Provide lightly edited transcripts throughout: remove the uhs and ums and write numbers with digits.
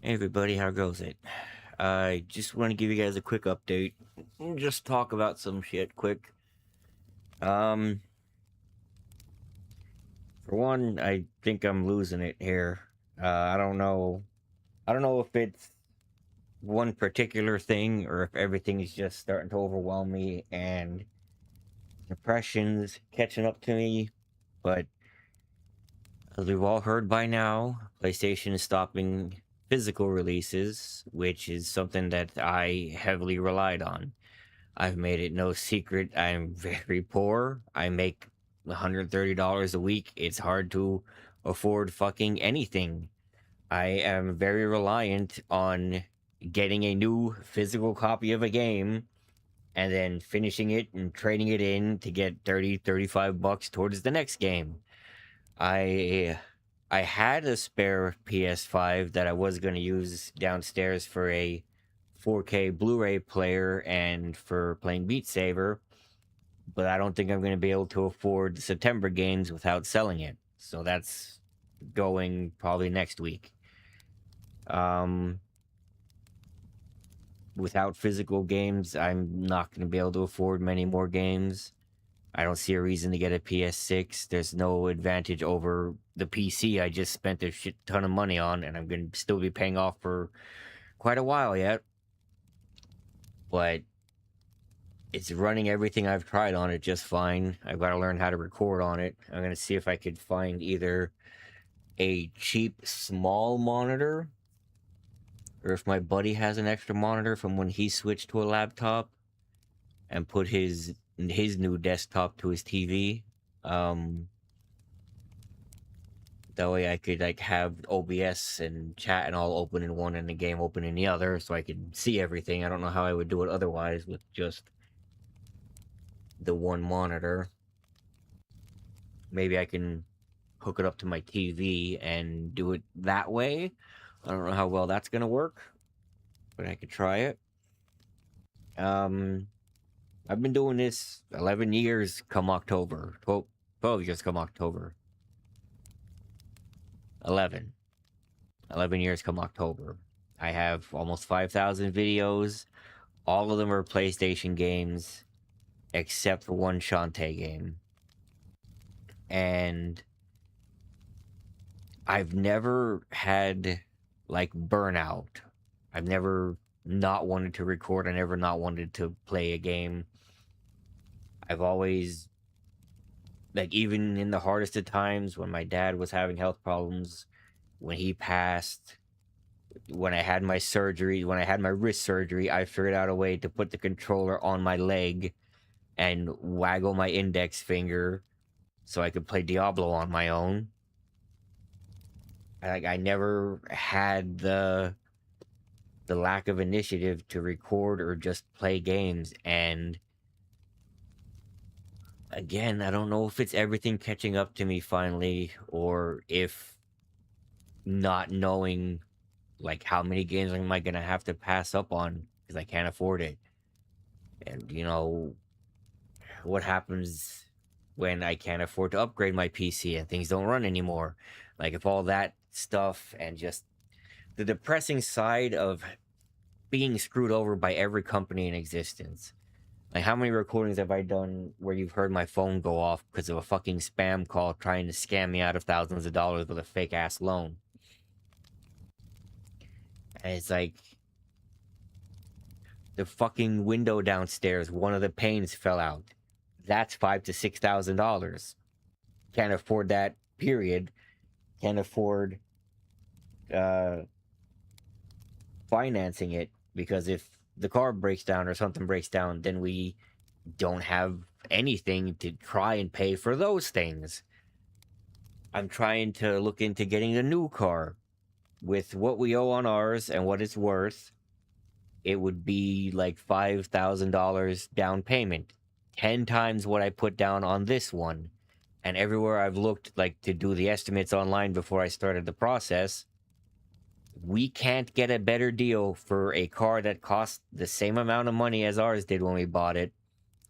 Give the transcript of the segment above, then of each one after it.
Hey everybody, how goes it? I just want to give you guys a quick update. Just talk about some shit quick. Um, for one, I think I'm losing it here. I don't know. I don't know if it's one particular thing or if everything is just starting to overwhelm me and depression's catching up to me. But as we've all heard by now, PlayStation is stopping physical releases, which is something that I heavily relied on. I've made it no secret I'm very poor. I make $130 a week. It's hard to afford fucking anything. I am very reliant on getting a new physical copy of a game and then finishing it and trading it in to get 35 bucks towards the next game. I I had a spare PS5 that I was going to use downstairs for a 4K Blu-ray player and for playing Beat Saber, but I don't think I'm going to be able to afford the September games without selling it. So that's going probably next week. Um, Without physical games, I'm not going to be able to afford many more games. I don't see a reason to get a PS6. There's no advantage over the PC I just spent a shit ton of money on, and I'm going to still be paying off for quite a while yet. But it's running everything I've tried on it just fine. I've got to learn how to record on it. I'm going to see if I could find either a cheap small monitor or if my buddy has an extra monitor from when he switched to a laptop and put his new desktop to his TV. That way I could like have OBS and chat and all open in one and the game open in the other so I could see everything. I don't know how I would do it otherwise with just the one monitor. Maybe I can hook it up to my TV and do it that way. I don't know how well that's gonna work, but I could try it. Um, I've been doing this 11 years come October. 12 years come October. 11. 11 years come October. I have almost 5,000 videos. All of them are PlayStation games, except for one Shantae game. And I've never had like burnout. I've never not wanted to record. I never not wanted to play a game. I've always, like, even in the hardest of times when my dad was having health problems, when he passed, when I had my surgery, when I had my wrist surgery, I figured out a way to put the controller on my leg and waggle my index finger so I could play Diablo on my own. I never had the lack of initiative to record or just play games. And again, I don't know if it's everything catching up to me finally or if not knowing like how many games am I gonna have to pass up on because I can't afford it. And what happens when I can't afford to upgrade my PC and things don't run anymore. Like if all that stuff and just the depressing side of being screwed over by every company in existence. Like how many recordings have I done where you've heard my phone go off because of a fucking spam call trying to scam me out of thousands of dollars with a fake ass loan? And it's like the fucking window downstairs, one of the panes fell out. That's $5,000 to $6,000. Can't afford that, period. Can't afford financing it because if the car breaks down or something breaks down, then we don't have anything to try and pay for those things. I'm trying to look into getting a new car. With what we owe on ours and what it's worth, it would be like $5,000 down payment, 10 times what I put down on this one. And everywhere I've looked, like to do the estimates online before I started the process, we can't get a better deal for a car that costs the same amount of money as ours did when we bought it,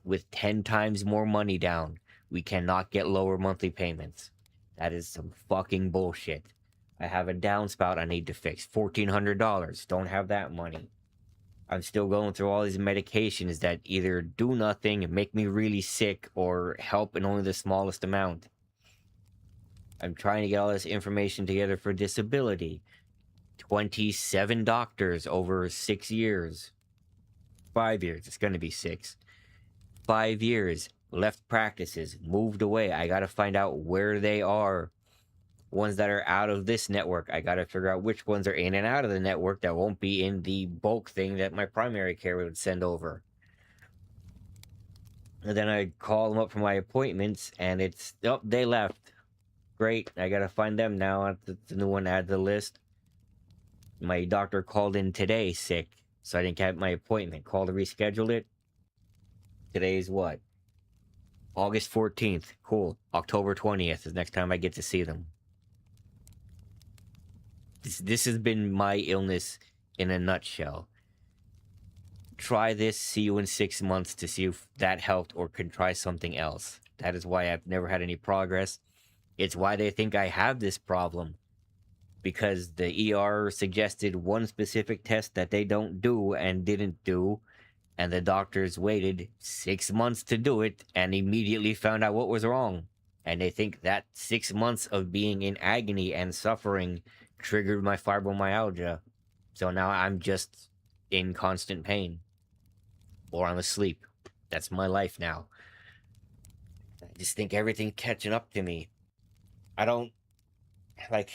with 10 times more money down. We cannot get lower monthly payments. That is some fucking bullshit. I have a downspout I need to fix. $1,400. Don't have that money. I'm still going through all these medications that either do nothing and make me really sick or help in only the smallest amount. I'm trying to get all this information together for disability. 27 doctors over 6 years. 5 years. It's going to be 6. 5 years. Left practices. Moved away. I got to find out where they are. Ones that are out of this network, I got to figure out which ones are in and out of the network that won't be in the bulk thing that my primary care would send over. And then I call them up for my appointments, and it's, oh, they left. Great, I got to find them now. The new one add to the list. My doctor called in today sick, so I didn't get my appointment. Called to reschedule it. Today's what? August 14th. Cool. October 20th is next time I get to see them. This has been my illness in a nutshell. Try this, see you in 6 months to see if that helped or could try something else. That is why I've never had any progress. It's why they think I have this problem. Because the ER suggested one specific test that they don't do and didn't do, and the doctors waited 6 months to do it and immediately found out what was wrong. And they think that 6 months of being in agony and suffering triggered my fibromyalgia. So now I'm just in constant pain. Or I'm asleep. That's my life now. I just think everything's catching up to me. I don't... Like,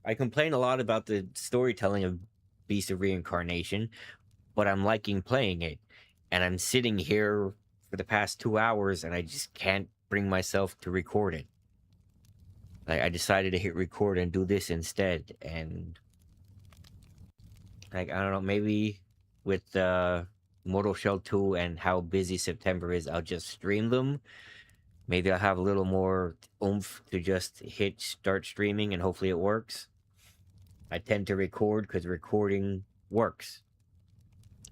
I complain a lot about the storytelling of Beast of Reincarnation, but I'm liking playing it. And I'm sitting here for the past 2 hours and I just can't bring myself to record it. Like, I decided to hit record and do this instead, and like, I don't know, maybe with Mortal Shell 2 and how busy September is, I'll just stream them. Maybe I'll have a little more oomph to just hit start streaming and hopefully it works. I tend to record because recording works.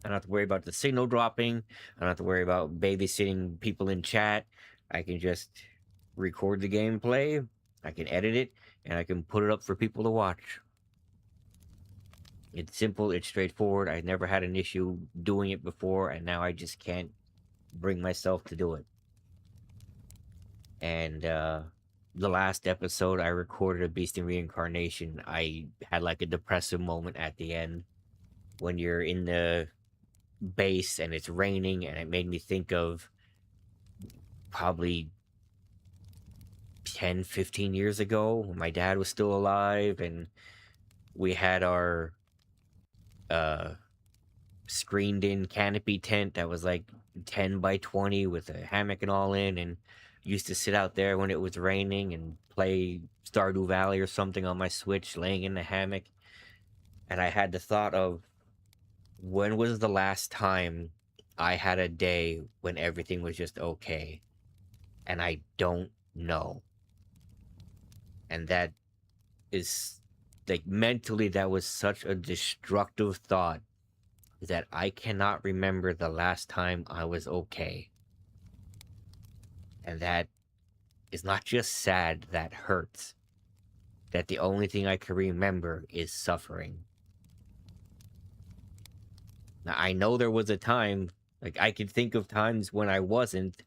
I don't have to worry about the signal dropping. I don't have to worry about babysitting people in chat. I can just record the gameplay. I can edit it, and I can put it up for people to watch. It's simple, it's straightforward. I've never had an issue doing it before, and now I just can't bring myself to do it. And the last episode I recorded of Beast in Reincarnation, I had like a depressive moment at the end when you're in the base and it's raining, and it made me think of probably 10-15 years ago when my dad was still alive and we had our screened in canopy tent that was like 10 by 20 with a hammock and all in, and used to sit out there when it was raining and play Stardew Valley or something on my Switch laying in the hammock. And I had the thought of, when was the last time I had a day when everything was just okay? And I don't know. And that is, like, mentally, that was such a destructive thought that I cannot remember the last time I was okay. And that is not just sad, that hurts. That the only thing I can remember is suffering. Now, I know there was a time, like, I can think of times when I wasn't.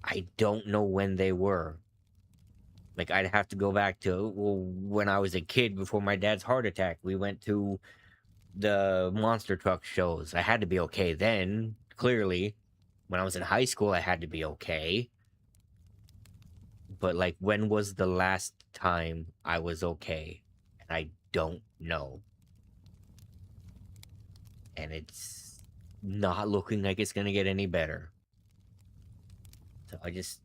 I don't know when they were. Like, I'd have to go back to, well, when I was a kid before my dad's heart attack. We went to the monster truck shows. I had to be okay then, clearly. When I was in high school, I had to be okay. But, like, when was the last time I was okay? And I don't know. And it's not looking like it's gonna get any better. So I just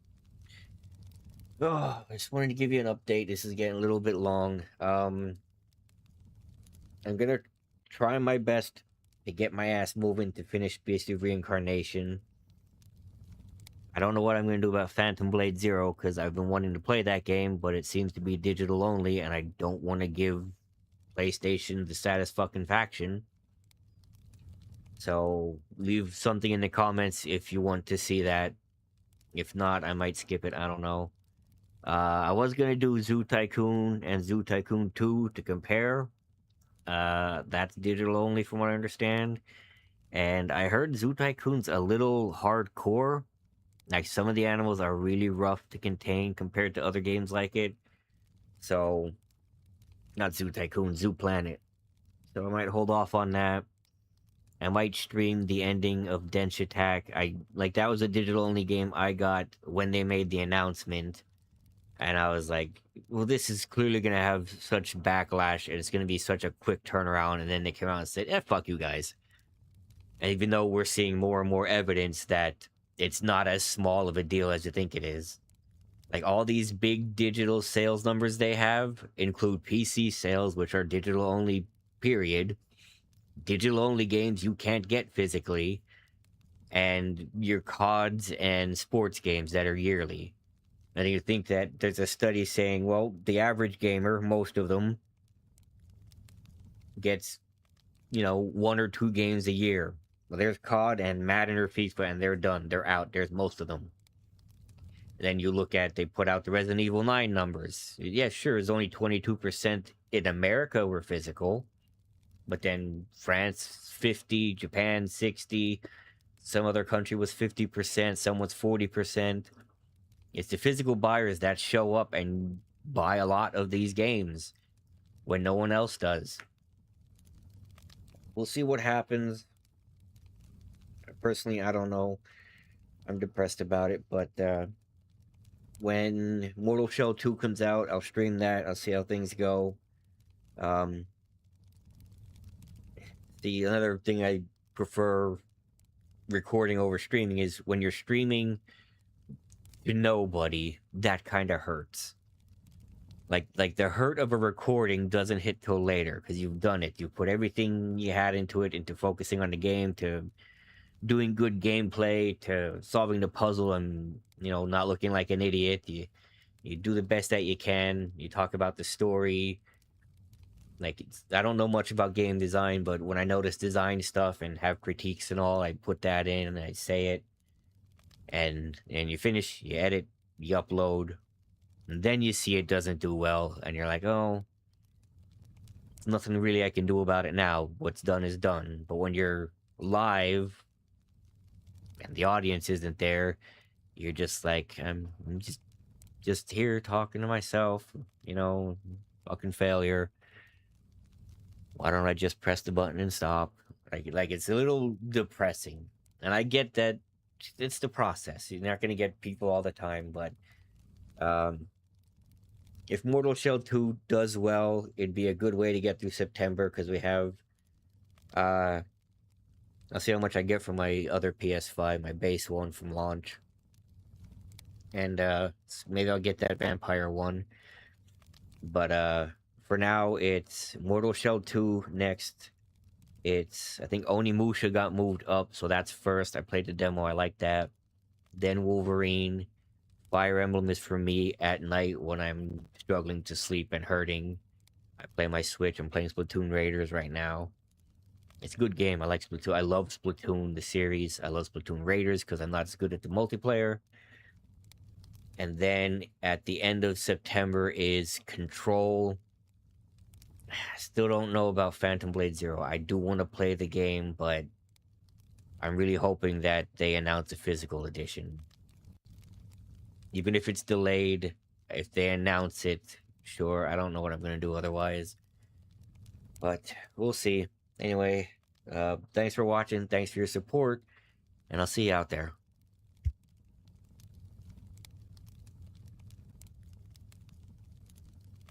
wanted to give you an update. This is getting a little bit long. I'm gonna try my best to get my ass moving to finish Beast of Reincarnation. I don't know what I'm gonna do about Phantom Blade Zero, because I've been wanting to play that game, but it seems to be digital only, and I don't want to give PlayStation the satisfaction. So leave something in the comments if you want to see that. If not, I might skip it. I don't know. I was gonna do Zoo Tycoon and Zoo Tycoon 2 to compare. That's digital only from what I understand. And I heard Zoo Tycoon's a little hardcore. Like some of the animals are really rough to contain compared to other games like it. So not Zoo Tycoon, Zoo Planet. So I might hold off on that. I might stream the ending of Dense Attack. I like that was a digital only game I got when they made the announcement. And I was like, well, this is clearly gonna have such backlash and it's gonna be such a quick turnaround. And then they came out and said, fuck you guys. And even though we're seeing more and more evidence that it's not as small of a deal as you think it is. Like all these big digital sales numbers they have include PC sales, which are digital only, period. Digital only games you can't get physically, and your CODs and sports games that are yearly. And you think that there's a study saying, well, the average gamer, most of them, gets, 1 or 2 games a year. Well, there's COD and Madden or FIFA, and they're done. They're out. There's most of them. Then you look at they put out the Resident Evil 9 numbers. Yeah, sure, it's only 22% in America were physical, but then France 50, Japan 60, some other country was 50%, some was 40%. It's the physical buyers that show up and buy a lot of these games when no one else does. We'll see what happens. Personally, I don't know. I'm depressed about it, but when Mortal Shell 2 comes out, I'll stream that. I'll see how things go. The another thing I prefer recording over streaming is when you're streaming to nobody, that kind of hurts. Like the hurt of a recording doesn't hit till later because you've done it. You put everything you had into it, into focusing on the game, to doing good gameplay, to solving the puzzle, and not looking like an idiot. You do the best that you can. You talk about the story. Like I don't know much about game design, but when I notice design stuff and have critiques and all, I put that in and I say it. And you finish, you edit, you upload, and then you see it doesn't do well, and you're like, oh, there's nothing really I can do about it now. What's done is done. But when you're live and the audience isn't there, you're just like, I'm just here talking to myself, fucking failure. Why don't I just press the button and stop? Like it's a little depressing. And I get that it's the process. You're not gonna get people all the time, but if Mortal Shell 2 does well, it'd be a good way to get through September because we have I'll see how much I get from my other PS5, my base one from launch. And maybe I'll get that vampire one. But for now it's Mortal Shell 2 next. It's I think Onimusha got moved up, so that's first. I played the demo, I like that. Then Wolverine. Fire Emblem is for me at night when I'm struggling to sleep and hurting. I play my Switch. I'm playing Splatoon Raiders right now. It's a good game. I like Splatoon. I love Splatoon, the series. I love Splatoon Raiders because I'm not as good at the multiplayer. And then at the end of September is Control. I still don't know about Phantom Blade Zero. I do want to play the game, but I'm really hoping that they announce a physical edition. Even if it's delayed, if they announce it, sure, I don't know what I'm going to do otherwise. But we'll see. Anyway, thanks for watching. Thanks for your support. And I'll see you out there.